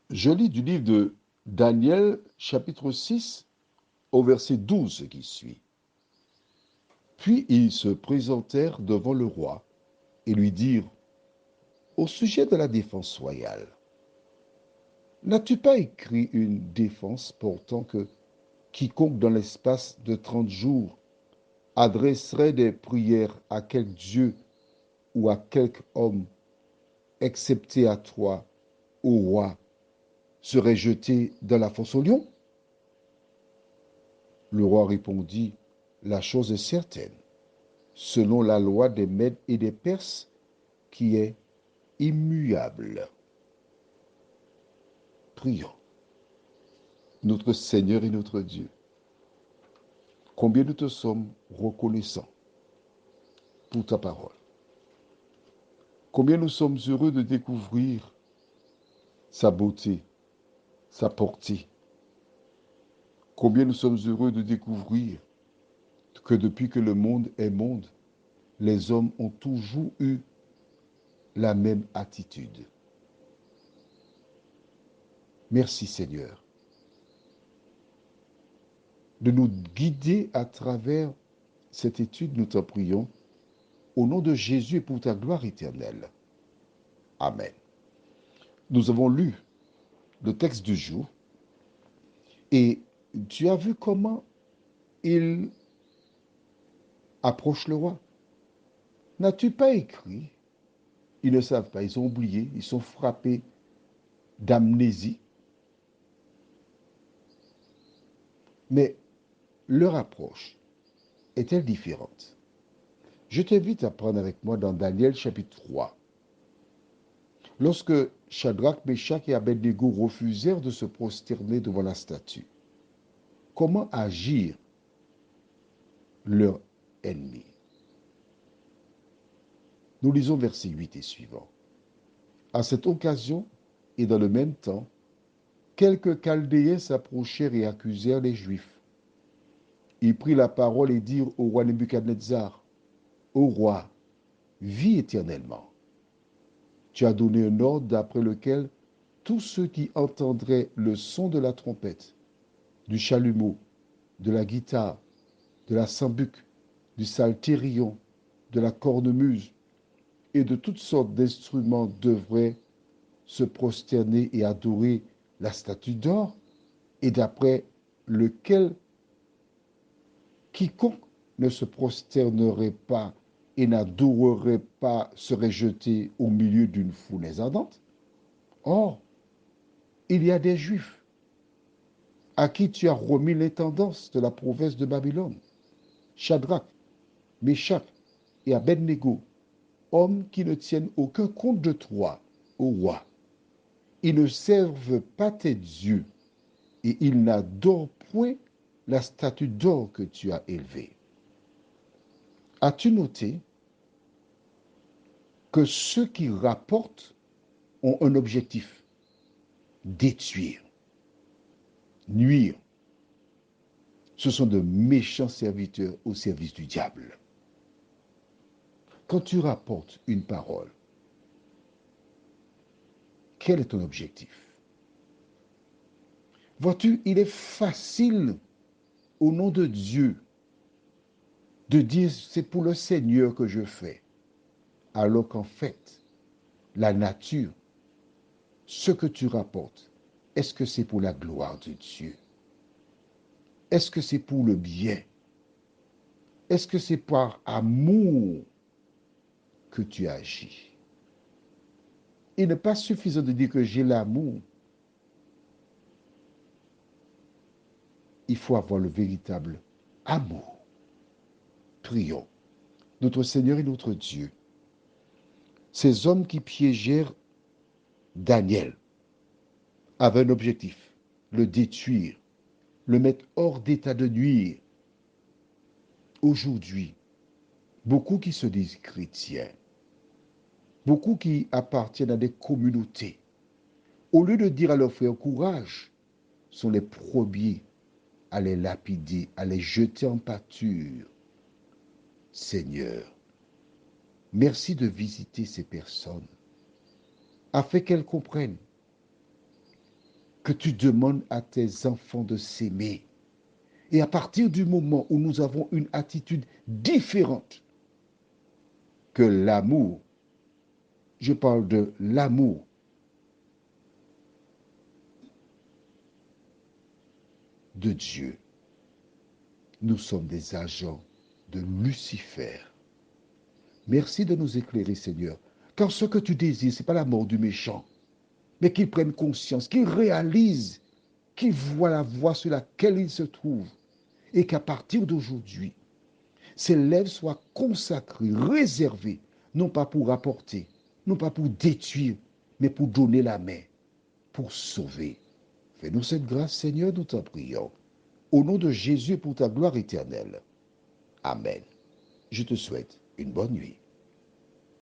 Je lis du livre de Daniel, chapitre 6, au verset 12 qui suit. Puis ils se présentèrent devant le roi et lui dirent, au sujet de la défense royale, n'as-tu pas écrit une défense portant que quiconque dans l'espace de 30 jours adresserait des prières à quelque Dieu ou à quelque homme, excepté à toi, ô roi, serait jeté dans la fosse aux lions? Le roi répondit, la chose est certaine, selon la loi des Mèdes et des Perses, qui est immuable. Prions. Notre Seigneur et notre Dieu, combien nous te sommes reconnaissants pour ta parole. Combien nous sommes heureux de découvrir sa beauté, sa portée. Combien nous sommes heureux de découvrir que depuis que le monde est monde, les hommes ont toujours eu la même attitude. Merci Seigneur de nous guider à travers cette étude, nous t'en prions, au nom de Jésus et pour ta gloire éternelle. Amen. Nous avons lu le texte du jour et tu as vu comment il approche le roi. N'as-tu pas écrit? Ils ne savent pas, ils ont oublié, ils sont frappés d'amnésie. Mais leur approche est-elle différente? Je t'invite à prendre avec moi dans Daniel chapitre 3. Lorsque Shadrach, Meshach et Abednego refusèrent de se prosterner devant la statue, comment agir leur ennemi? Nous lisons verset 8 et suivant. À cette occasion, et dans le même temps, quelques Chaldéens s'approchèrent et accusèrent les Juifs. Ils prirent la parole et dirent au roi Nebuchadnezzar, ô roi, vis éternellement. Tu as donné un ordre d'après lequel tous ceux qui entendraient le son de la trompette, du chalumeau, de la guitare, de la sambuc, du psalterion, de la cornemuse et de toutes sortes d'instruments devraient se prosterner et adorer la statue d'or, et d'après lequel quiconque ne se prosternerait pas et n'adorerait pas serait jeté au milieu d'une fournaise ardente. Or, il y a des Juifs à qui tu as remis l'intendance de la province de Babylone, Shadrach, Meshach et Abednego, hommes qui ne tiennent aucun compte de toi, ô roi. Ils ne servent pas tes dieux et ils n'adorent point la statue d'or que tu as élevée. As-tu noté que ceux qui rapportent ont un objectif? Détruire, nuire. Ce sont de méchants serviteurs au service du diable. Quand tu rapportes une parole, quel est ton objectif? Vois-tu, il est facile, au nom de Dieu, de dire c'est pour le Seigneur que je fais, alors qu'en fait, la nature, ce que tu rapportes, est-ce que c'est pour la gloire de Dieu? Est-ce que c'est pour le bien? Est-ce que c'est par amour que tu agis? Il n'est pas suffisant de dire que j'ai l'amour. Il faut avoir le véritable amour. Prions. Notre Seigneur et notre Dieu, ces hommes qui piégèrent Daniel avaient un objectif, le détruire, le mettre hors d'état de nuire. Aujourd'hui, beaucoup qui se disent chrétiens, beaucoup qui appartiennent à des communautés, au lieu de dire à leurs frères courage, sont les premiers à les lapider, à les jeter en pâture. Seigneur, merci de visiter ces personnes afin qu'elles comprennent que tu demandes à tes enfants de s'aimer. Et à partir du moment où nous avons une attitude différente que l'amour, je parle de l'amour de Dieu, nous sommes des agents de Lucifer. Merci de nous éclairer, Seigneur. Car ce que tu désires, ce n'est pas la mort du méchant, mais qu'il prenne conscience, qu'il réalise, qu'il voit la voie sur laquelle il se trouve et qu'à partir d'aujourd'hui, ses lèvres soient consacrées, réservées, non pas pour rapporter, non pas pour détruire, mais pour donner la main, pour sauver. Fais-nous cette grâce, Seigneur, nous t'en prions. Au nom de Jésus, pour ta gloire éternelle. Amen. Je te souhaite une bonne nuit.